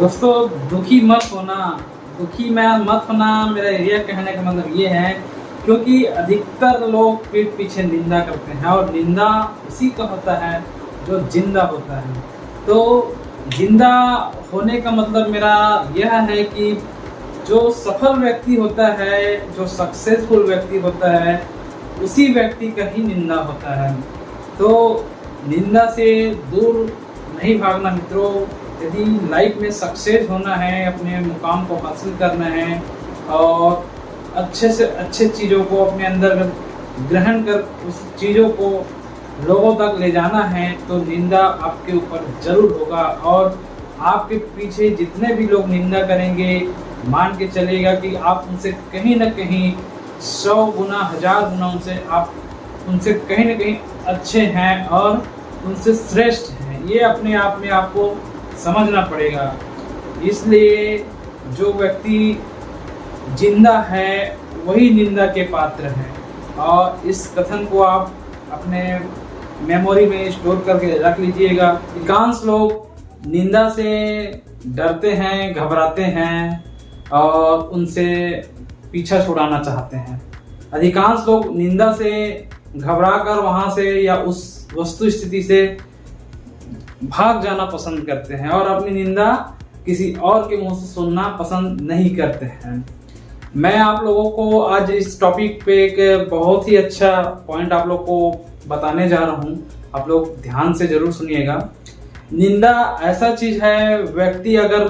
दोस्तों दुखी मत होना, दुखी मैं मत होना, मेरा ये कहने का मतलब ये है क्योंकि अधिकतर लोग पीठ पीछे निंदा करते हैं और निंदा उसी का होता है जो जिंदा होता है। तो जिंदा होने का मतलब मेरा यह है कि जो सफल व्यक्ति होता है, जो सक्सेसफुल व्यक्ति होता है, उसी व्यक्ति का ही निंदा होता है। तो निंदा से दूर नहीं भागना मित्रों। यदि लाइफ में सक्सेस होना है, अपने मुकाम को हासिल करना है और अच्छे से अच्छे चीज़ों को अपने अंदर ग्रहण कर उस चीज़ों को लोगों तक ले जाना है, तो निंदा आपके ऊपर जरूर होगा। और आपके पीछे जितने भी लोग निंदा करेंगे, मान के चलेगा कि आप उनसे कहीं ना कहीं 100 गुना 1000 गुना आप उनसे कहीं ना कहीं अच्छे हैं और उनसे श्रेष्ठ हैं। ये अपने आप में आपको समझना पड़ेगा। इसलिए जो व्यक्ति जिंदा है वही निंदा के पात्र है, और इस कथन को आप अपने मेमोरी में स्टोर करके रख लीजिएगा। अधिकांश लोग निंदा से डरते हैं, घबराते हैं और उनसे पीछा छुड़ाना चाहते हैं। अधिकांश लोग निंदा से घबराकर वहां से या उस वस्तु स्थिति से भाग जाना पसंद करते हैं और अपनी निंदा किसी और के मुंह से सुनना पसंद नहीं करते हैं। मैं आप लोगों को आज इस टॉपिक पे एक बहुत ही अच्छा पॉइंट आप लोग को बताने जा रहा हूं। आप लोग ध्यान से जरूर सुनिएगा। निंदा ऐसा चीज है, व्यक्ति अगर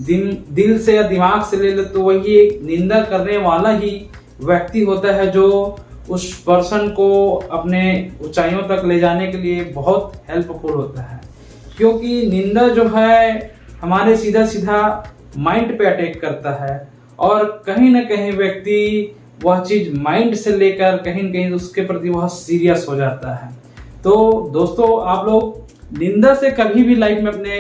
दिल से या दिमाग से ले ले तो वही एक निंदा करने वाला ही व्यक्ति होता है जो उस पर्सन को अपने ऊंचाइयों तक ले जाने के लिए बहुत हेल्पफुल होता है। क्योंकि निंदा जो है हमारे सीधा सीधा माइंड पे अटैक करता है और कहीं ना कहीं व्यक्ति वह चीज माइंड से लेकर कहीं ना कहीं उसके प्रति वह सीरियस हो जाता है। तो दोस्तों आप लोग निंदा से कभी भी लाइफ में अपने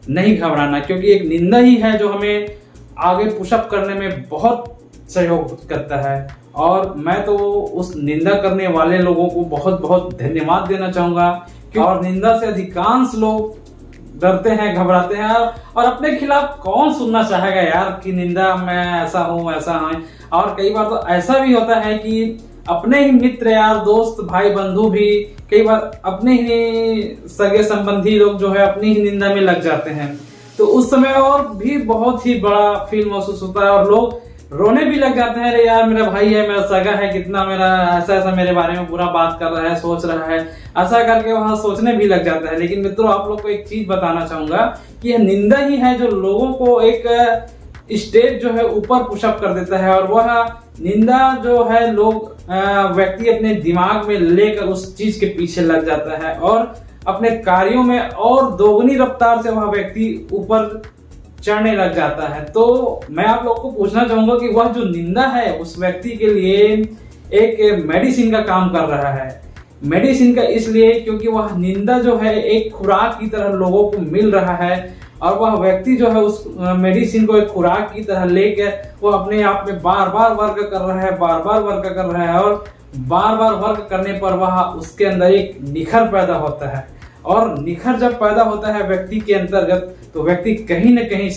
नहीं घबराना, क्योंकि एक निंदा ही है जो हमें आगे पुशअप करने में बहुत सहयोग करता है। और मैं तो उस निंदा करने वाले लोगों को बहुत बहुत धन्यवाद देना चाहूंगा। और निंदा से अधिकांश लोग डरते हैं, घबराते हैं और अपने खिलाफ कौन सुनना चाहेगा यार कि निंदा मैं ऐसा हूं ऐसा हूं। और कई बार तो ऐसा भी होता है कि अपने ही मित्र यार दोस्त भाई बंधु भी कई बार अपने ही सगे संबंधी लोग जो है अपनी ही निंदा में लग जाते हैं। तो उस समय और भी बहुत ही बड़ा फील महसूस होता है और लोग रोने भी लग जाते हैं। अरे यार मेरा भाई है, मेरा सगा है, कितना मेरा ऐसा ऐसा मेरे बारे में बुरा बात कर रहा है, सोच रहा है, ऐसा करके वहां सोचने भी लग जाता है। लेकिन मित्रों आप लोग को एक चीज बताना चाहूंगा कि यह निंदा ही है जो लोगों को एक स्टेज जो है ऊपर पुशअप कर देता है। और वह निंदा जो है लोग व्यक्ति अपने दिमाग में लेकर उस चीज के पीछे लग जाता है और अपने कार्यों में और दोगुनी रफ्तार से वह व्यक्ति ऊपर चढ़ने लग जाता है। तो मैं आप लोग को पूछना चाहूंगा कि वह जो निंदा है उस व्यक्ति के लिए एक मेडिसिन का काम कर रहा है। मेडिसिन का इसलिए क्योंकि वह निंदा जो है एक खुराक की तरह लोगों को मिल रहा है और वह व्यक्ति जो है उस मेडिसिन को एक खुराक की तरह लेकर वो अपने आप में बार बार वर्क कर रहा है, बार बार वर्क कर रहा है और बार बार वर्क करने पर वह उसके अंदर एक निखर पैदा होता है। और निखर जब पैदा होता है व्यक्ति के अंतर्गत तो व्यक्ति कहीं न कहीं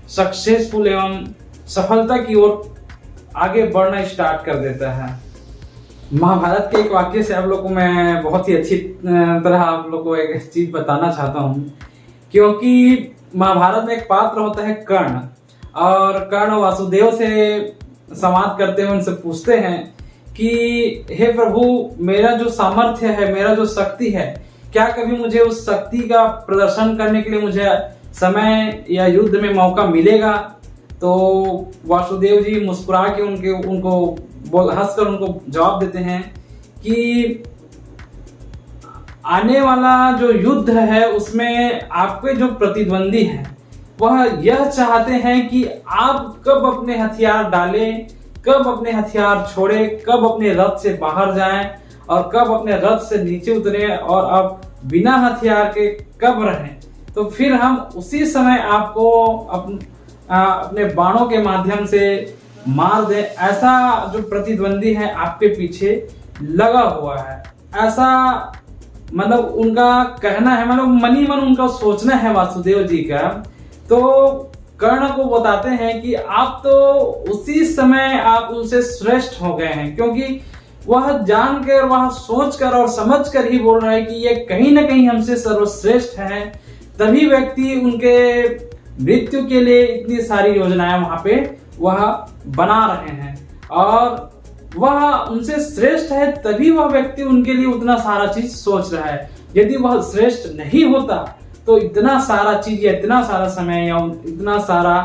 सक्सेसफुल एवं सफलता की ओर आगे बढ़ना स्टार्ट कर देता है। महाभारत के एक वाक्य से आप लोग को मैं बहुत ही अच्छी तरह आप लोग को एक चीज बताना चाहता हूँ। क्योंकि महाभारत में एक पात्र होता है कर्ण, और कर्ण वासुदेव से संवाद करते हुए उनसे पूछते हैं कि हे प्रभु, मेरा जो सामर्थ्य है, मेरा जो शक्ति है, क्या कभी मुझे उस शक्ति का प्रदर्शन करने के लिए मुझे समय या युद्ध में मौका मिलेगा? तो वासुदेव जी मुस्कुरा के उनको हंसकर उनको जवाब देते हैं कि आने वाला जो युद्ध है उसमें आपके जो प्रतिद्वंदी हैं वह यह चाहते हैं कि आप कब अपने हथियार डालें, कब अपने हथियार छोड़े, कब अपने रथ से बाहर जाएं और कब अपने रथ से नीचे उतरे और आप बिना हथियार के कब रहें। तो फिर हम उसी समय आपको अपने बाणों के माध्यम से मार दें। ऐसा जो प्रतिद्वंदी है आपके पीछे लगा हुआ है, ऐसा मतलब उनका कहना है, मतलब मनी मन उनका सोचना है वासुदेव जी का। तो कर्ण को बताते हैं कि आप तो उसी समय आप उनसे श्रेष्ठ हो गए हैं, क्योंकि वह जानकर, वह सोचकर और समझकर ही बोल रहा है कि ये कहीं ना कहीं हमसे सर्वश्रेष्ठ है। तभी व्यक्ति उनके मृत्यु के लिए इतनी सारी योजनाएं वहां पे वह बना रहे हैं, और वह उनसे श्रेष्ठ है तभी वह व्यक्ति उनके लिए उतना सारा चीज सोच रहा है। यदि वह श्रेष्ठ नहीं होता तो इतना सारा चीज या इतना सारा समय या इतना सारा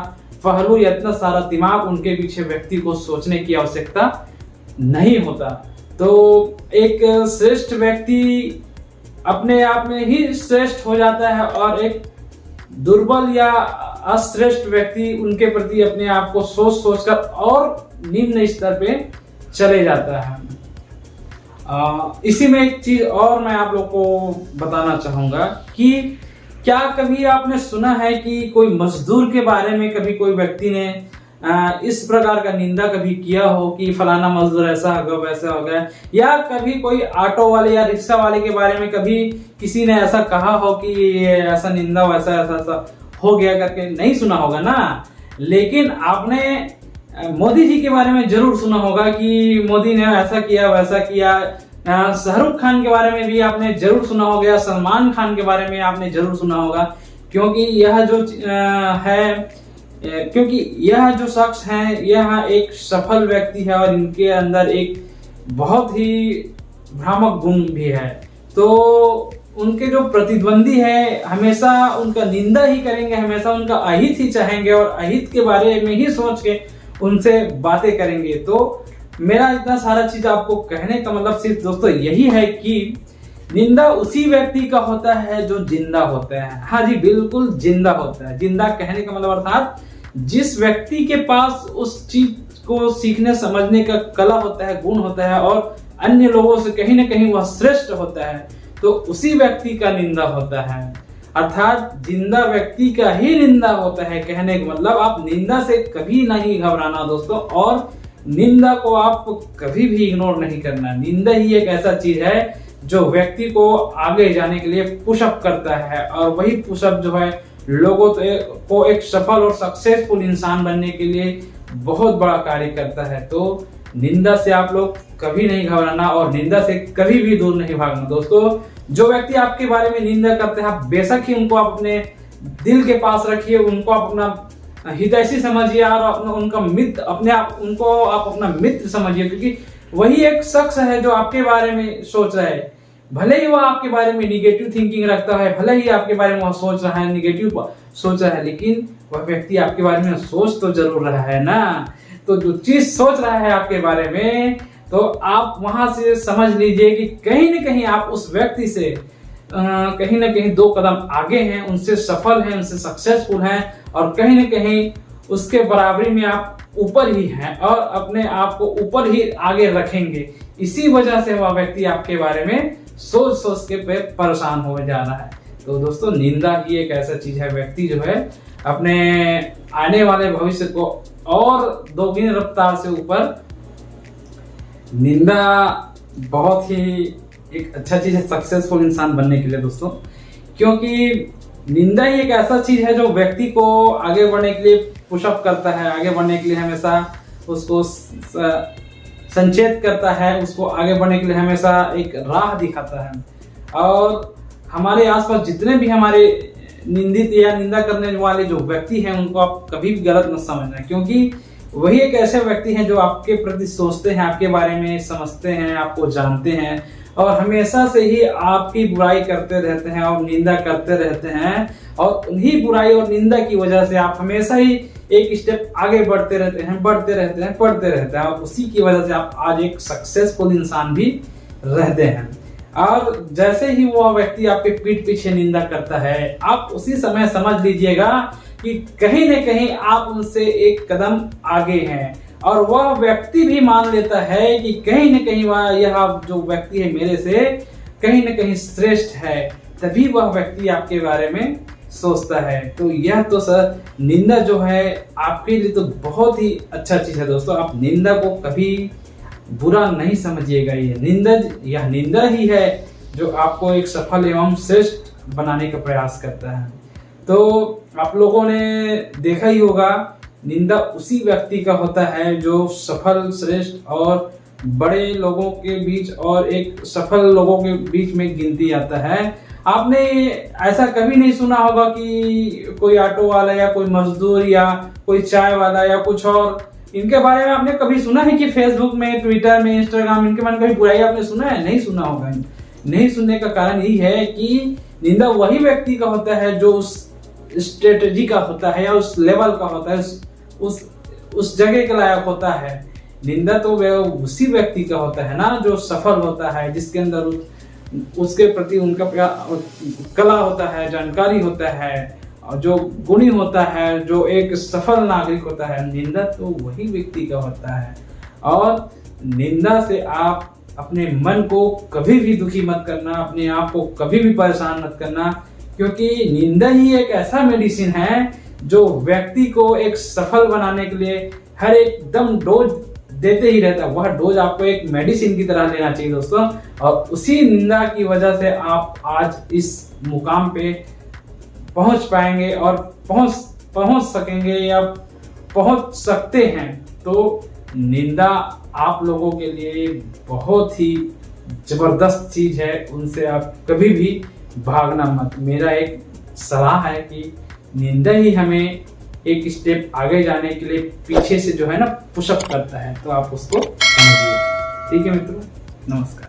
पहलू या इतना सारा दिमाग उनके पीछे व्यक्ति को सोचने की आवश्यकता नहीं होता। तो एक श्रेष्ठ व्यक्ति अपने आप में ही श्रेष्ठ हो जाता है, और एक दुर्बल या अश्रेष्ठ व्यक्ति उनके प्रति अपने आप को सोचकर और निम्न स्तर पे चले जाता है। इसी में एक चीज और मैं आप लोग को बताना चाहूंगा कि क्या कभी आपने सुना है कि कोई मजदूर के बारे में कभी कोई व्यक्ति ने इस प्रकार का निंदा कभी किया हो कि फलाना मजदूर ऐसा हो गया वैसा हो गया, या कभी कोई ऑटो वाले या रिक्शा वाले के बारे में कभी किसी ने ऐसा कहा हो कि ये ऐसा निंदा वैसा ऐसा हो गया करके? नहीं सुना होगा ना। लेकिन आपने मोदी जी के बारे में जरूर सुना होगा कि मोदी ने ऐसा किया वैसा किया। शाहरुख खान के बारे में भी आपने जरूर सुना होगा, सलमान खान के बारे में आपने जरूर सुना होगा, क्योंकि यह जो शख्स है यह एक सफल व्यक्ति है और इनके अंदर एक बहुत ही भ्रामक गुण भी है। तो उनके जो प्रतिद्वंदी है हमेशा उनका निंदा ही करेंगे, हमेशा उनका अहित ही चाहेंगे और अहित के बारे में ही सोच के उनसे बातें करेंगे। तो मेरा इतना सारा चीज आपको कहने का मतलब सिर्फ दोस्तों यही है कि निंदा उसी व्यक्ति का होता है जो जिंदा होता है। हाँ जी, बिल्कुल जिंदा होता है। जिंदा कहने का मतलब अर्थात जिस व्यक्ति के पास उस चीज को सीखने समझने का कला होता है, गुण होता है, और अन्य लोगों से कहीं ना कहीं वह श्रेष्ठ होता है, तो उसी व्यक्ति का निंदा होता है। अर्थात जिंदा व्यक्ति का ही निंदा होता है। कहने का मतलब आप निंदा से कभी नहीं घबराना दोस्तों, और निंदा को आप कभी भी इग्नोर नहीं करना। निंदा ही एक ऐसा चीज है जो व्यक्ति को आगे जाने के लिए पुशअप करता है, और वही पुशअप जो है लोगों को एक सफल और सक्सेसफुल इंसान बनने के लिए बहुत बड़ा कार्य करता है। तो निंदा से आप लोग कभी नहीं घबराना और निंदा से कभी भी दूर नहीं भागना दोस्तों। जो व्यक्ति आपके बारे में निंदा करते हैं, आप बेशक ही उनको आप अपने दिल के पास रखिए, उनको आप अपना हितैषी समझिए और उनका मित्र, उनको आप अपना मित्र समझिए, क्योंकि वही एक शख्स है जो आपके बारे में सोच रहा है। भले ही वह आपके बारे में निगेटिव थिंकिंग रखता है, भले ही आपके बारे में वह सोच रहा है, निगेटिव सोच रहा है, लेकिन वह व्यक्ति आपके बारे में सोच तो जरूर रहा है ना। तो जो चीज सोच रहा है आपके बारे में, तो आप वहां से समझ लीजिए कि कहीं ना कहीं आप उस व्यक्ति से कहीं ना कहीं 2 कदम आगे हैं, उनसे सफल हैं, उनसे सक्सेसफुल हैं, और कहीं ना कहीं उसके बराबरी में आप ऊपर ही हैं और अपने आप को ऊपर ही आगे रखेंगे। इसी वजह से वह व्यक्ति आपके बारे में सोच सोच के परेशान हो जा रहा है। तो दोस्तों, निंदा ही एक ऐसा चीज है, व्यक्ति जो है अपने आने वाले भविष्य को और 2 गुनी रफ्तार से ऊपर, निंदा बहुत ही एक अच्छा चीज है सक्सेसफुल इंसान बनने के लिए दोस्तों, क्योंकि निंदा ही एक ऐसा चीज है जो व्यक्ति को आगे बढ़ने के लिए पुशअप करता है, आगे बढ़ने के लिए हमेशा उसको संचेत करता है, उसको आगे बढ़ने के लिए हमेशा एक राह दिखाता है। और हमारे आसपास जितने भी हमारे निंदित या निंदा करने वाले जो व्यक्ति हैं, उनको आप कभी भी गलत मत समझना, क्योंकि वही एक ऐसे व्यक्ति हैं जो आपके प्रति सोचते हैं, आपके बारे में समझते हैं, आपको जानते हैं, और हमेशा से ही आपकी बुराई करते रहते हैं और निंदा करते रहते हैं, और उन्हीं बुराई और निंदा की वजह से आप हमेशा ही एक स्टेप आगे बढ़ते रहते हैं, बढ़ते रहते हैं, और उसी की वजह से आप आज एक सक्सेसफुल इंसान भी रहते हैं। और जैसे ही वो व्यक्ति आपके पीठ पीछे निंदा करता है, आप उसी समय समझ लीजिएगा कि कहीं न कहीं आप उनसे एक कदम आगे हैं, और वह व्यक्ति भी मान लेता है कि कहीं न कहीं वह यह जो व्यक्ति है मेरे से कहीं न कहीं श्रेष्ठ है, तभी वह व्यक्ति आपके बारे में सोचता है। तो यह तो सर निंदा जो है आपके लिए तो बहुत ही अच्छा चीज है दोस्तों। आप निंदा को कभी बुरा नहीं समझिएगा। यह निंदा ही है जो आपको एक सफल एवं श्रेष्ठ बनाने का प्रयास करता है। तो आप लोगों ने देखा ही होगा, निंदा उसी व्यक्ति का होता है जो सफल, श्रेष्ठ और बड़े लोगों के बीच और एक सफल लोगों के बीच में गिनती आता है। आपने ऐसा कभी नहीं सुना होगा कि कोई ऑटो वाला या कोई मजदूर या कोई चाय वाला या कुछ और, इनके बारे में आपने कभी सुना है कि फेसबुक में, ट्विटर में, इंस्टाग्राम, इनके बारे में कभी बुराई आपने सुना है? नहीं सुना होगा। नहीं सुनने का कारण यही है कि निंदा वही व्यक्ति का होता है जो उस स्ट्रेटेजी का होता है या उस लेवल का होता है, उस जगह के लायक होता है। निंदा तो उसी व्यक्ति का होता है ना जो सफल होता है, जिसके अंदर उसके प्रति उनका कला होता है, जानकारी होता है, और जो गुणी होता है, जो एक सफल नागरिक होता है। निंदा तो वही व्यक्ति का होता है। और निंदा से आप अपने मन को कभी भी दुखी मत करना, अपने आप को कभी भी परेशान मत करना, क्योंकि निंदा ही एक ऐसा मेडिसिन है जो व्यक्ति को एक सफल बनाने के लिए हर एकदम डोज देते ही रहता है। वह डोज आपको एक मेडिसिन की तरह लेना चाहिए दोस्तों। और उसी निंदा की वजह से आप आज इस मुकाम पे पहुंच पाएंगे और पहुंच सकेंगे या पहुंच सकते हैं। तो निंदा आप लोगों के लिए बहुत ही जबरदस्त चीज है, उनसे आप कभी भी भागना मत। मेरा एक सलाह है कि निंदा ही हमें एक स्टेप आगे जाने के लिए पीछे से जो है ना पुशअप करता है, तो आप उसको समझिए। ठीक है मित्रों, नमस्कार।